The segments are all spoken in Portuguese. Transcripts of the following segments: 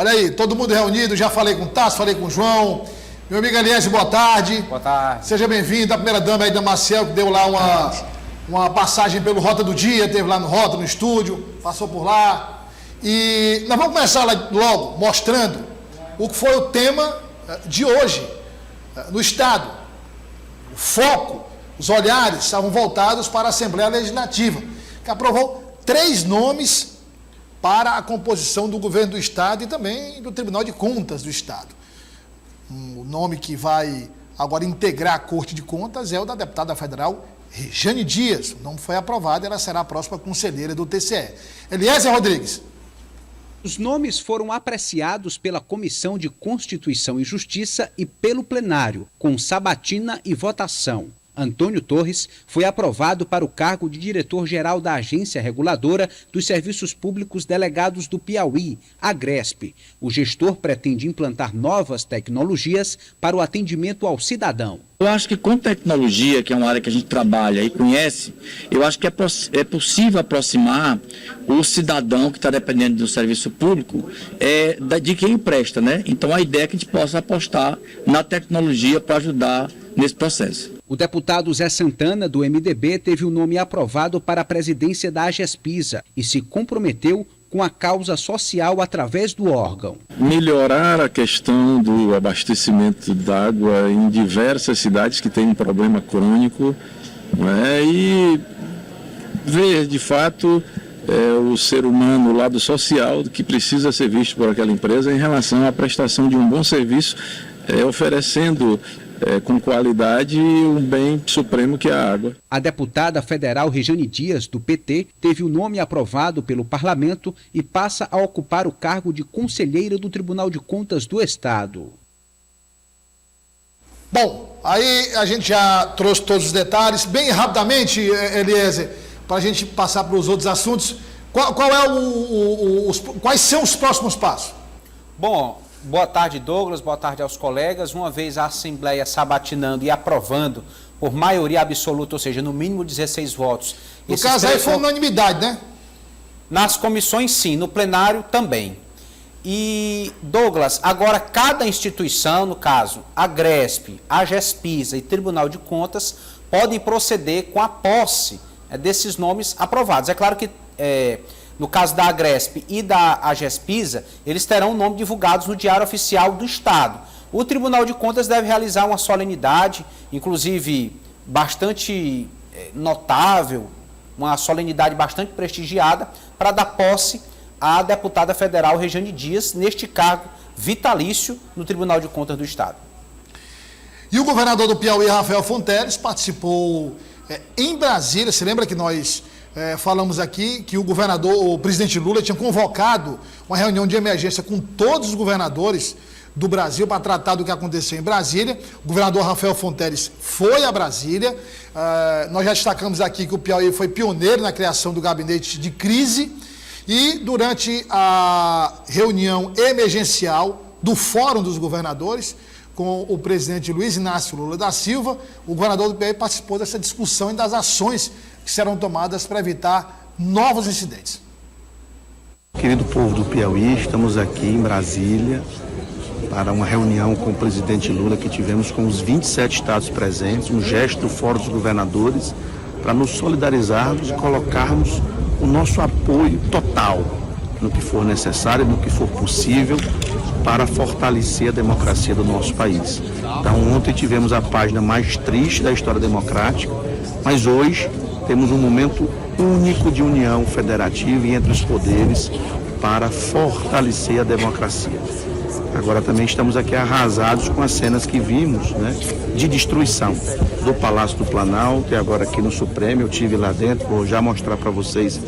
Olha aí, todo mundo reunido, já falei com o Tasso, falei com o João. Meu amigo Eliese, boa tarde. Boa tarde. Seja bem-vindo, a primeira dama aí da Maciel, que deu lá uma passagem pelo Rota do Dia, teve lá no Rota, no estúdio, passou por lá. E nós vamos começar logo mostrando o que foi o tema de hoje no Estado. O foco, os olhares estavam voltados para a Assembleia Legislativa, que aprovou 3 nomes para a composição do governo do Estado e também do Tribunal de Contas do Estado. O nome que vai agora integrar a Corte de Contas é o da deputada federal Rejane Dias. O nome foi aprovado e ela será a próxima conselheira do TCE. Eliese Rodrigues. Os nomes foram apreciados pela Comissão de Constituição e Justiça e pelo plenário, com sabatina e votação. Antônio Torres foi aprovado para o cargo de diretor-geral da Agência Reguladora dos Serviços Públicos Delegados do Piauí, Agresp. O gestor pretende implantar novas tecnologias para o atendimento ao cidadão. Eu acho que com tecnologia, que é uma área que a gente trabalha e conhece, eu acho que é possível aproximar o cidadão que está dependendo do serviço público de quem presta, né? Então a ideia é que a gente possa apostar na tecnologia para ajudar nesse processo. O deputado Zé Santana, do MDB, teve o nome aprovado para a presidência da Agespisa e se comprometeu com a causa social através do órgão. Melhorar a questão do abastecimento d'água em diversas cidades que têm um problema crônico, né? E ver, de fato, o ser humano, o lado social que precisa ser visto por aquela empresa em relação à prestação de um bom serviço, oferecendo com qualidade um bem supremo que é a água. A deputada federal Rejane Dias, do PT, teve o nome aprovado pelo parlamento e passa a ocupar o cargo de conselheira do Tribunal de Contas do Estado. Bom, aí a gente já trouxe todos os detalhes. Bem rapidamente, Eliese, para a gente passar para os outros assuntos, quais são os próximos passos? Bom, boa tarde, Douglas, boa tarde aos colegas. Uma vez a Assembleia sabatinando e aprovando por maioria absoluta, ou seja, no mínimo 16 votos. No caso aí foi unanimidade, né? Nas comissões sim, no plenário também. E, Douglas, agora cada instituição, no caso, a Agresp, a Agespisa e Tribunal de Contas, podem proceder com a posse desses nomes aprovados. É claro que no caso da Agresp e da Agespisa, eles terão o nome divulgados no Diário Oficial do Estado. O Tribunal de Contas deve realizar uma solenidade, inclusive bastante notável, uma solenidade bastante prestigiada, para dar posse à deputada federal Rejane Dias, neste cargo vitalício no Tribunal de Contas do Estado. E o governador do Piauí, Rafael Fonteles, participou em Brasília. Se lembra que nós falamos aqui que o presidente Lula tinha convocado uma reunião de emergência com todos os governadores do Brasil para tratar do que aconteceu em Brasília. O governador Rafael Fonteles foi a Brasília. Nós já destacamos aqui que o Piauí foi pioneiro na criação do gabinete de crise e durante a reunião emergencial do Fórum dos Governadores com o presidente Luiz Inácio Lula da Silva, o governador do Piauí participou dessa discussão e das ações que serão tomadas para evitar novos incidentes. Querido povo do Piauí, estamos aqui em Brasília para uma reunião com o presidente Lula que tivemos com os 27 estados presentes, um gesto do Fórum dos Governadores para nos solidarizarmos e colocarmos o nosso apoio total no que for necessário, no que for possível para fortalecer a democracia do nosso país. Então ontem tivemos a página mais triste da história democrática, mas hoje temos um momento único de união federativa e entre os poderes para fortalecer a democracia. Agora também estamos aqui arrasados com as cenas que vimos, né, de destruição do Palácio do Planalto e agora aqui no Supremo. Eu estive lá dentro, vou já mostrar para vocês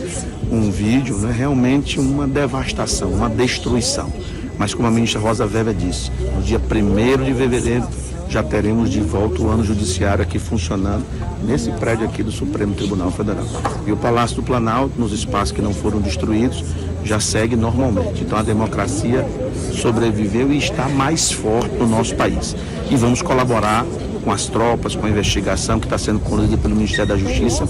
um vídeo, né, realmente uma devastação, uma destruição. Mas como a ministra Rosa Weber disse, no dia 1º de fevereiro já teremos de volta o ano judiciário aqui funcionando nesse prédio aqui do Supremo Tribunal Federal. E o Palácio do Planalto, nos espaços que não foram destruídos, já segue normalmente. Então a democracia sobreviveu e está mais forte no nosso país. E vamos colaborar com as tropas, com a investigação que está sendo conduzida pelo Ministério da Justiça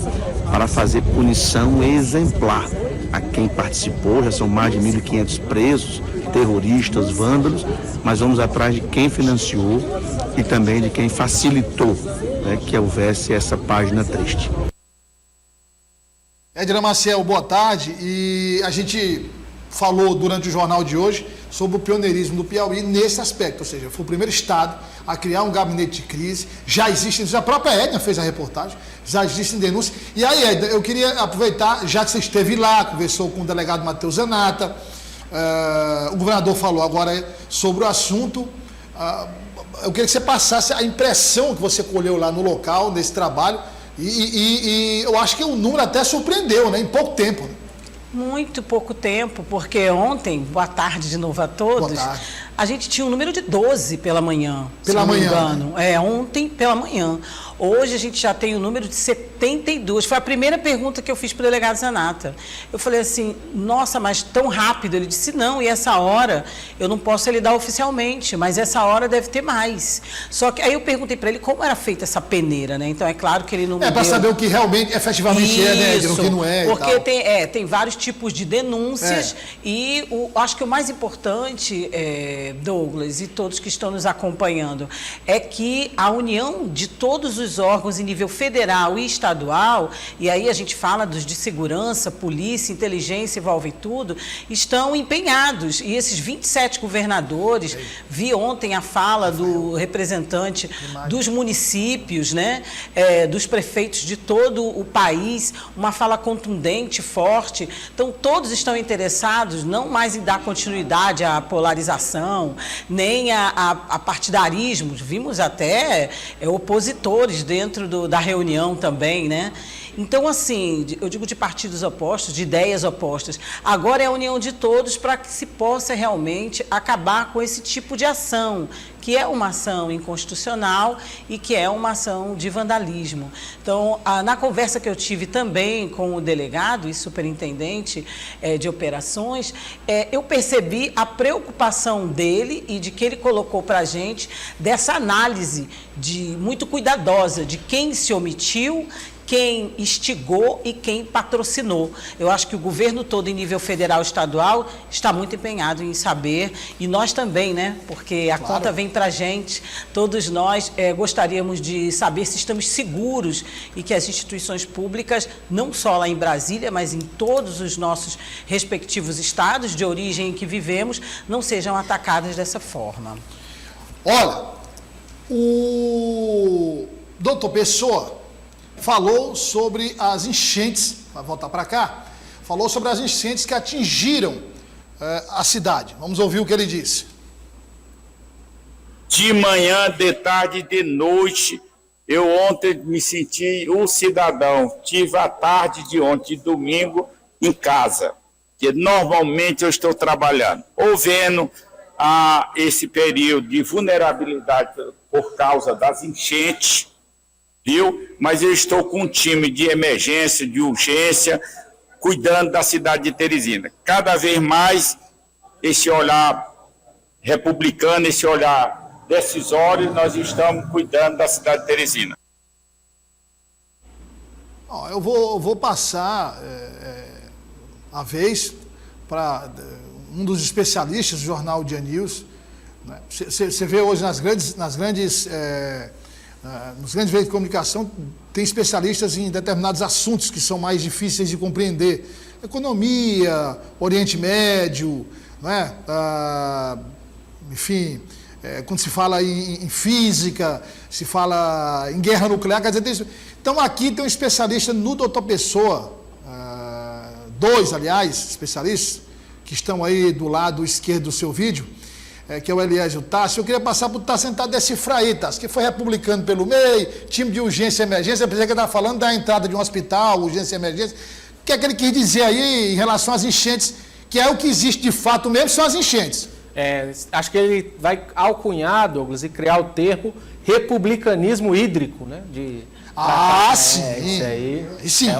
para fazer punição exemplar a quem participou. Já são mais de 1.500 presos terroristas, vândalos, mas vamos atrás de quem financiou e também de quem facilitou, né, que houvesse essa página triste. Edna Maciel, boa tarde. E a gente falou durante o jornal de hoje sobre o pioneirismo do Piauí nesse aspecto, ou seja, foi o primeiro estado a criar um gabinete de crise. Já existem, a própria Edna fez a reportagem, já existem denúncias. E aí, Edna, eu queria aproveitar, já que você esteve lá, conversou com o delegado Matheus Zanata, o governador falou agora sobre o assunto. Eu queria que você passasse a impressão que você colheu lá no local, nesse trabalho, e eu acho que o número até surpreendeu, né, em pouco tempo. Muito pouco tempo, porque ontem, boa tarde de novo a todos, a gente tinha um número de 12 pela manhã, se não me engano. Ontem pela manhã. Hoje a gente já tem o número de 72. Foi a primeira pergunta que eu fiz para o delegado Zanata. Eu falei assim, nossa, mas tão rápido? Ele disse, não, e essa hora eu não posso lhe dar oficialmente, mas essa hora deve ter mais. Só que aí eu perguntei para ele como era feita essa peneira, né? Então é claro que ele não me deu... para saber o que realmente, efetivamente é, né? O que não é. Porque tem vários tipos de denúncias e acho que o mais importante, Douglas, e todos que estão nos acompanhando, é que a união de todos os órgãos em nível federal e estadual, e aí a gente fala dos de segurança, polícia, inteligência, envolve tudo, estão empenhados. E esses 27 governadores, vi ontem a fala do representante dos municípios, né, dos prefeitos de todo o país, uma fala contundente, forte. Então, todos estão interessados não mais em dar continuidade à polarização, nem a partidarismo. Vimos até opositores dentro da reunião também, né? Então, assim, eu digo de partidos opostos, de ideias opostas. Agora é a união de todos para que se possa realmente acabar com esse tipo de ação, que é uma ação inconstitucional e que é uma ação de vandalismo. Então, na conversa que eu tive também com o delegado e superintendente de operações, eu percebi a preocupação dele e de que ele colocou para a gente dessa análise muito cuidadosa de quem se omitiu, quem instigou e quem patrocinou. Eu acho que o governo todo, em nível federal e estadual, está muito empenhado em saber, e nós também, né? Porque a conta vem para a gente, todos nós gostaríamos de saber se estamos seguros e que as instituições públicas, não só lá em Brasília, mas em todos os nossos respectivos estados de origem em que vivemos, não sejam atacadas dessa forma. Olha, o doutor Pessoa falou sobre as enchentes, vai voltar para cá, falou sobre as enchentes que atingiram a cidade. Vamos ouvir o que ele disse. De manhã, de tarde, de noite, eu ontem me senti um cidadão. Tive a tarde de ontem, de domingo, em casa, que normalmente eu estou trabalhando, ou vendo esse período de vulnerabilidade por causa das enchentes, viu? Mas eu estou com um time de emergência, de urgência, cuidando da cidade de Teresina. Cada vez mais esse olhar republicano, esse olhar decisório, nós estamos cuidando da cidade de Teresina. Eu vou passar a vez para um dos especialistas do jornal Dia News. Você vê hoje nos grandes meios de comunicação, tem especialistas em determinados assuntos que são mais difíceis de compreender. Economia, Oriente Médio, né? Enfim, quando se fala em física, se fala em guerra nuclear, quer dizer, então aqui tem um especialista no doutor Pessoa, dois, aliás, especialistas, que estão aí do lado esquerdo do seu vídeo, que é o Eliésio Tassi. Eu queria passar para o Tassi tentar decifrar aí, Tassi, que foi republicano pelo meio, time de urgência e emergência. Eu pensei que ele estava falando da entrada de um hospital, urgência e emergência. O que é que ele quis dizer aí em relação às enchentes, que é o que existe de fato mesmo, são as enchentes? Acho que ele vai alcunhar, Douglas, e criar o termo republicanismo hídrico, né? Sim. Isso aí. Sim.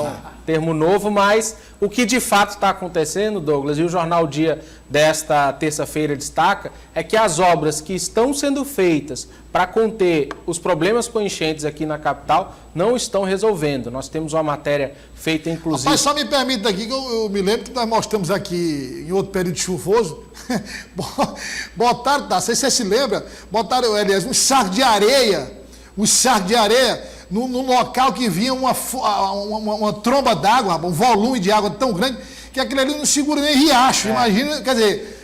termo novo, mas o que de fato está acontecendo, Douglas, e o Jornal Dia desta terça-feira destaca, é que as obras que estão sendo feitas para conter os problemas com enchentes aqui na capital não estão resolvendo. Nós temos uma matéria feita, inclusive... Mas só me permita aqui, que eu me lembro que nós mostramos aqui, em outro período chuvoso, botaram, não sei se você se lembra, botaram, aliás, um saco de areia num local que vinha uma tromba d'água, um volume de água tão grande, que aquilo ali não segura nem riacho. Imagina, quer dizer,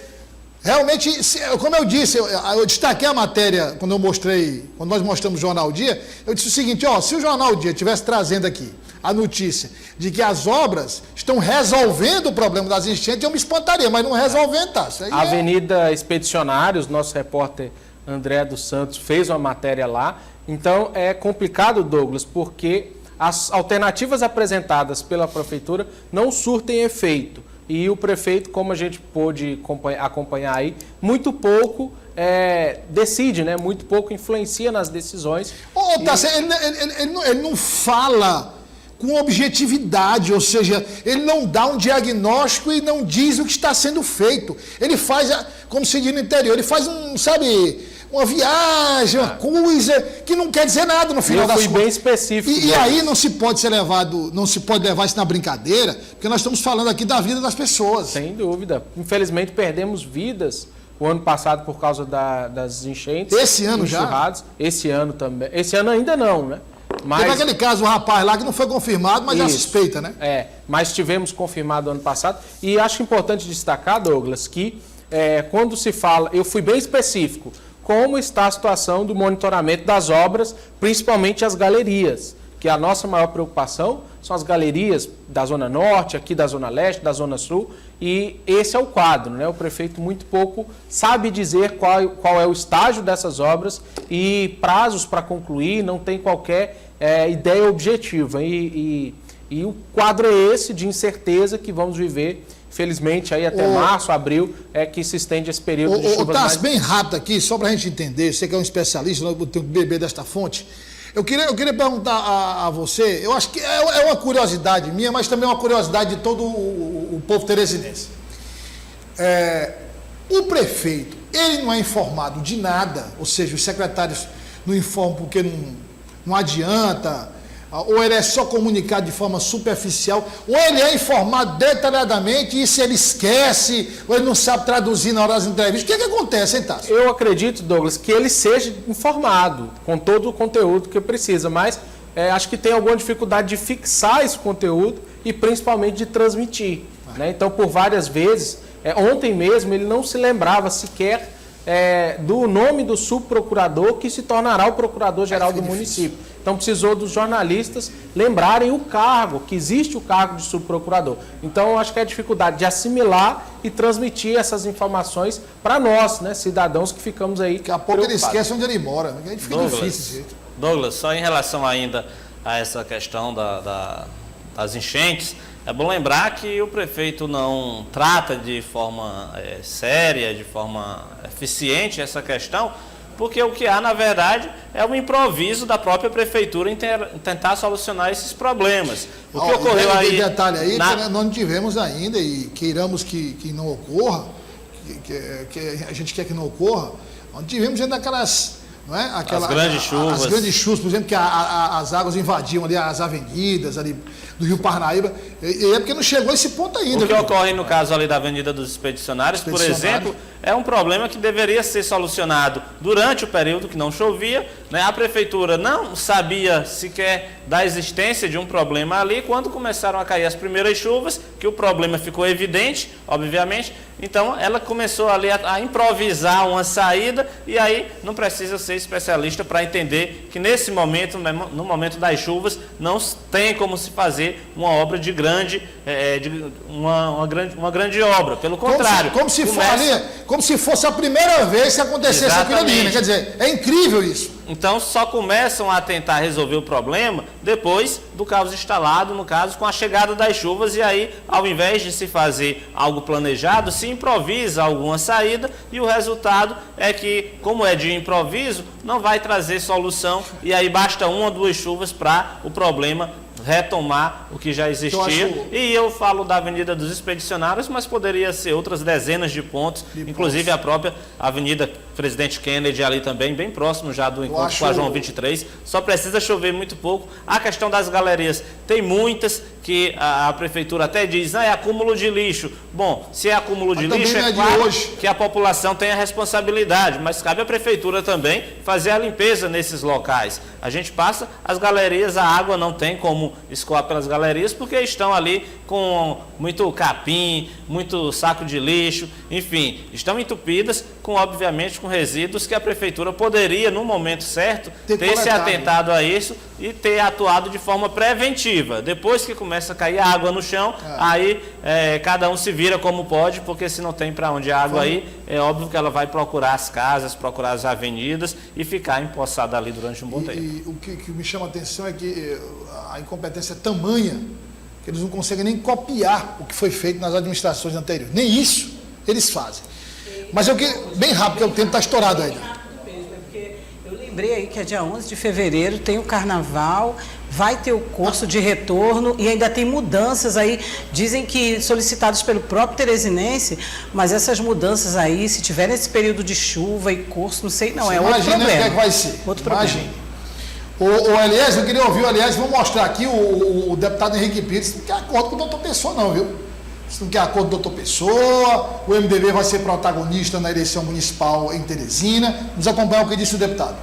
realmente, como eu disse, eu destaquei a matéria quando nós mostramos o Jornal Dia, eu disse o seguinte, se o Jornal Dia estivesse trazendo aqui a notícia de que as obras estão resolvendo o problema das enchentes, eu me espantaria, mas não resolvendo, tá? A Avenida Expedicionários, nosso repórter André dos Santos fez uma matéria lá. Então é complicado, Douglas, porque as alternativas apresentadas pela prefeitura não surtem efeito. E o prefeito, como a gente pôde acompanhar aí, muito pouco decide, né? Muito pouco influencia nas decisões. Ele não fala com objetividade, ou seja, ele não dá um diagnóstico e não diz o que está sendo feito. Ele faz, como se diz no interior, ele faz uma viagem, uma coisa que não quer dizer nada no final das contas. Eu fui bem específico. E aí não se pode levar isso na brincadeira, porque nós estamos falando aqui da vida das pessoas. Sem dúvida. Infelizmente perdemos vidas o ano passado por causa das enchentes. Esse ano já? Esse ano também. Esse ano ainda não, né? Mas... Teve aquele caso, um rapaz lá que não foi confirmado, mas já suspeita, né? Mas tivemos confirmado ano passado. E acho importante destacar, Douglas, que quando se fala, eu fui bem específico, como está a situação do monitoramento das obras, principalmente as galerias, que a nossa maior preocupação são as galerias da Zona Norte, aqui da Zona Leste, da Zona Sul, e esse é o quadro, né? O prefeito muito pouco sabe dizer qual é o estágio dessas obras e prazos para concluir, não tem qualquer ideia objetiva. E o quadro é esse de incerteza que vamos viver. Felizmente, aí até março, abril, é que se estende esse período de chuvas mais... bem rápido aqui, só para a gente entender, você que é um especialista, eu tenho que beber desta fonte. Eu queria perguntar a você, eu acho que é uma curiosidade minha, mas também é uma curiosidade de todo o povo teresinense. O prefeito, ele não é informado de nada, ou seja, os secretários não informam porque não adianta... ou ele é só comunicado de forma superficial, ou ele é informado detalhadamente e se ele esquece, ou ele não sabe traduzir na hora das entrevistas. O que acontece, hein, Tássio? Eu acredito, Douglas, que ele seja informado com todo o conteúdo que precisa, mas acho que tem alguma dificuldade de fixar esse conteúdo e principalmente de transmitir. Né? Então, por várias vezes, ontem mesmo ele não se lembrava sequer do nome do subprocurador que se tornará o procurador-geral do município. Então precisou dos jornalistas lembrarem o cargo, que existe o cargo de subprocurador. Então acho que é a dificuldade de assimilar e transmitir essas informações para nós, né, cidadãos que ficamos aí. Daqui a pouco ele esquece onde ele mora, né? Fica difícil esse jeito. Douglas, só em relação ainda a essa questão das enchentes, é bom lembrar que o prefeito não trata de forma séria, de forma eficiente essa questão, porque o que há, na verdade, é um improviso da própria prefeitura em tentar solucionar esses problemas. O que ocorreu aí... detalhe aí, nós não tivemos ainda, e queiramos que não ocorra, que a gente quer que não ocorra, não tivemos ainda aquelas... Não é? As grandes chuvas. As grandes chuvas, por exemplo, que as águas invadiam ali as avenidas ali do Rio Parnaíba, e é porque não chegou a esse ponto ainda. O que ocorre no caso ali da Avenida dos Expedicionários, por exemplo, é um problema que deveria ser solucionado durante o período que não chovia, né? A prefeitura não sabia sequer da existência de um problema ali, quando começaram a cair as primeiras chuvas, que o problema ficou evidente, obviamente, então ela começou ali a improvisar uma saída, e aí não precisa ser especialista para entender que nesse momento, no momento das chuvas, não tem como se fazer uma obra de uma grande obra. Pelo contrário. Como se fosse a primeira vez que acontecesse aquilo ali, né? Quer dizer, é incrível isso. Então só começam a tentar resolver o problema depois do caos instalado, no caso, com a chegada das chuvas, e aí, ao invés de se fazer algo planejado, se improvisa alguma saída, e o resultado é que, como é de improviso, não vai trazer solução, e aí basta uma ou duas chuvas para o problema retomar o que já existia. E eu falo da Avenida dos Expedicionários, mas poderia ser outras dezenas de pontos, inclusive a própria Avenida Presidente Kennedy ali também, bem próximo já do encontro com a João 23. Só precisa chover muito pouco. A questão das galerias, tem muitas que a prefeitura até diz, é acúmulo de lixo. Bom, se é acúmulo de lixo, é claro que a população tem a responsabilidade, mas cabe à prefeitura também fazer a limpeza nesses locais. A gente passa, as galerias, a água não tem como escoar pelas galerias, porque estão ali com muito capim, muito saco de lixo, enfim, estão entupidas, obviamente com resíduos que a prefeitura poderia, no momento certo, ter se atentado a isso e ter atuado de forma preventiva. Depois que começa a cair água no chão, aí cada um se vira como pode, porque se não tem para onde a água ir, é óbvio que ela vai procurar as casas, procurar as avenidas e ficar empoçada ali durante um bom tempo. E o que me chama a atenção é que a incompetência é tamanha que eles não conseguem nem copiar o que foi feito nas administrações anteriores. Nem isso eles fazem. Mas eu queria, bem rápido, porque o tempo está estourado ainda. Eu lembrei aí que é dia 11 de fevereiro, tem o carnaval, vai ter o curso de retorno e ainda tem mudanças aí, dizem que solicitadas pelo próprio teresinense, mas essas mudanças aí, se tiver nesse período de chuva e curso, não sei, não, é outro problema. Imagina o que é que vai ser. Outro problema. O Elias, eu queria ouvir o Elias, vou mostrar aqui o deputado Henrique Pires, não quer acordo com o doutor Pessoa não, viu? Se não quer acordo com o doutor Pessoa, o MDB vai ser protagonista na eleição municipal em Teresina. Vamos acompanhar o que disse o deputado.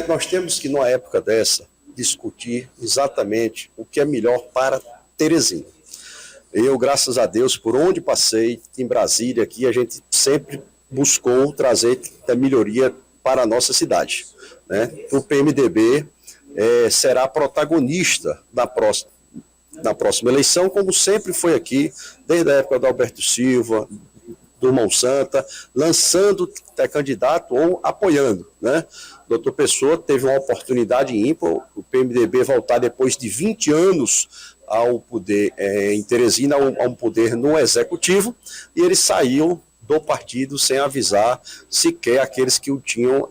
Nós temos que, numa época dessa, discutir exatamente o que é melhor para Teresina. Eu, graças a Deus, por onde passei, em Brasília, aqui, a gente sempre buscou trazer a melhoria para a nossa cidade, né? O PMDB será protagonista na próxima eleição, como sempre foi aqui, desde a época do Alberto Silva, do Mão Santa, lançando candidato ou apoiando, né? Doutor Pessoa teve uma oportunidade ímpar, o PMDB voltar depois de 20 anos ao poder em Teresina, a um poder no executivo, e ele saiu do partido sem avisar sequer aqueles que o tinham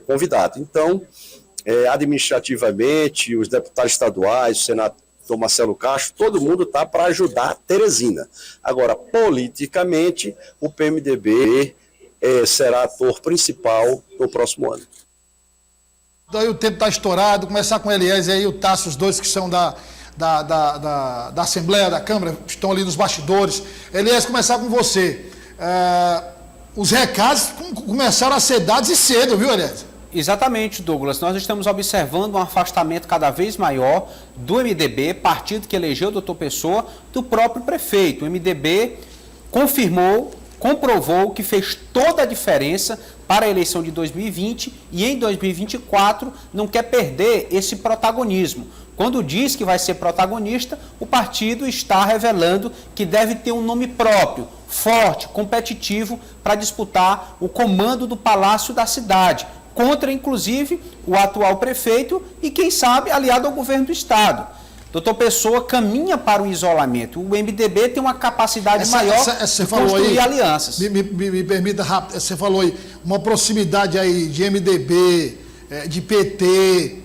convidado. Então, administrativamente, os deputados estaduais, o senador Marcelo Castro, todo mundo está para ajudar Teresina. Agora, politicamente, o PMDB será ator principal no próximo ano. Daí o tempo está estourado, começar com o Elias e aí o Tasso, os dois que são da Assembleia, da Câmara, estão ali nos bastidores. Elias, começar com você. Os recados começaram a ser dados e cedo, viu, Elias? Exatamente, Douglas. Nós estamos observando um afastamento cada vez maior do MDB, partido que elegeu o doutor Pessoa, do próprio prefeito. O MDB comprovou que fez toda a diferença para a eleição de 2020 e em 2024 não quer perder esse protagonismo. Quando diz que vai ser protagonista, o partido está revelando que deve ter um nome próprio, forte, competitivo, para disputar o comando do Palácio da Cidade, contra, inclusive, o atual prefeito e, quem sabe, aliado ao governo do Estado. Doutor Pessoa caminha para o isolamento. O MDB tem uma capacidade maior de construir alianças. Me permita rápido, você falou aí, uma proximidade aí de MDB, de PT,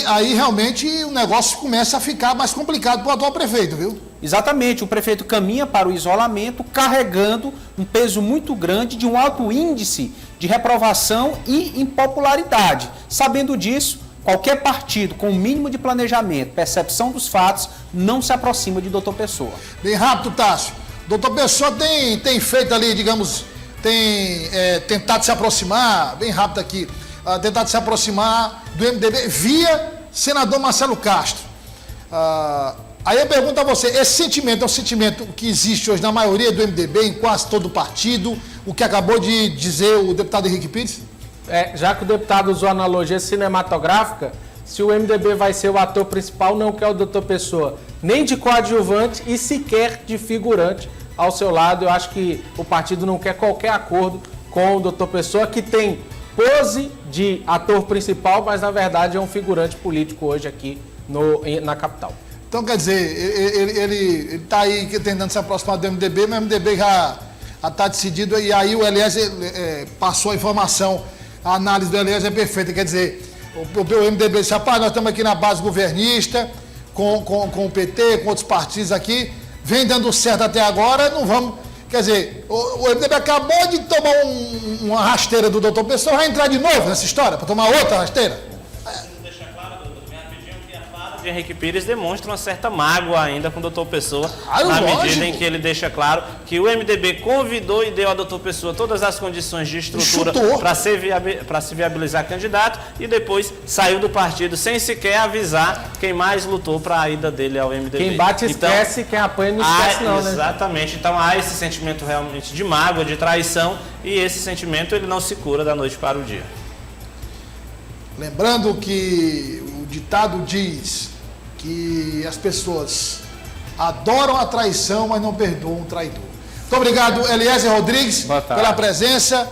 aí realmente o negócio começa a ficar mais complicado para o atual prefeito, viu? Exatamente, o prefeito caminha para o isolamento carregando um peso muito grande de um alto índice de reprovação e impopularidade. Sabendo disso, qualquer partido com o mínimo de planejamento, percepção dos fatos, não se aproxima de doutor Pessoa. Bem rápido, Tássio. Doutor Pessoa tem feito ali, digamos, tem tentado se aproximar, bem rápido aqui, tentado se aproximar do MDB via senador Marcelo Castro. Aí eu pergunto a você, esse sentimento é um sentimento que existe hoje na maioria do MDB, em quase todo o partido, o que acabou de dizer o deputado Henrique Pires? Já que o deputado usou a analogia cinematográfica, se o MDB vai ser o ator principal, não quer o doutor Pessoa nem de coadjuvante e sequer de figurante ao seu lado. Eu acho que o partido não quer qualquer acordo com o doutor Pessoa, que tem pose de ator principal, mas na verdade é um figurante político hoje aqui na capital. Então, quer dizer, ele está aí tentando se aproximar do MDB, mas o MDB já está decidido, e aí o Elias passou a informação, a análise do Elias é perfeita, quer dizer, o MDB disse, rapaz, nós estamos aqui na base governista, com o PT, com outros partidos aqui, vem dando certo até agora, não vamos... Quer dizer, o MDB acabou de tomar uma rasteira do doutor Pessoa, vai entrar de novo nessa história, para tomar outra rasteira? De Henrique Pires demonstra uma certa mágoa ainda com o doutor Pessoa, na lógico. medida em que ele deixa claro que o MDB convidou e deu ao doutor Pessoa todas as condições de estrutura para se viabilizar candidato e depois saiu do partido sem sequer avisar quem mais lutou para a ida dele ao MDB. Quem bate esquece, quem apanha não esquece não, né? Exatamente, então há esse sentimento realmente de mágoa, de traição, e esse sentimento ele não se cura da noite para o dia. Lembrando que o ditado diz que as pessoas adoram a traição, mas não perdoam o traidor. Muito obrigado, Eliezer Rodrigues, pela presença.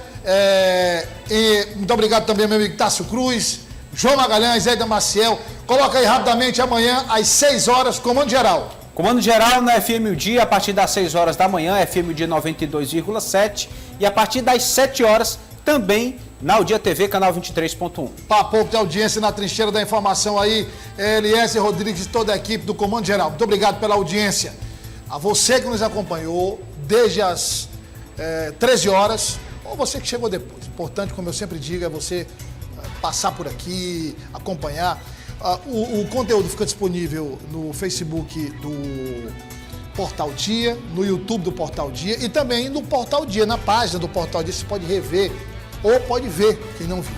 E muito obrigado também ao meu amigo Tássio Cruz, João Magalhães, Eda Maciel. Coloca aí rapidamente amanhã, às 6 horas, Comando Geral. Comando Geral na FM O Dia, a partir das 6 horas da manhã, FM O Dia 92,7. E a partir das 7 horas, também na O Dia TV, canal 23.1. Papo de audiência na trincheira da informação aí, Eliezer Rodrigues e toda a equipe do Comando Geral. Muito obrigado pela audiência. A você que nos acompanhou desde as 13 horas, ou você que chegou depois. Importante, como eu sempre digo, é você passar por aqui, acompanhar. O conteúdo fica disponível no Facebook do Portal Dia, no YouTube do Portal Dia e também no Portal Dia, na página do Portal Dia. Você pode rever ou pode ver quem não viu.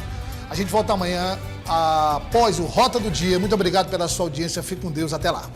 A gente volta amanhã após o Rota do Dia. Muito obrigado pela sua audiência. Fique com Deus. Até lá.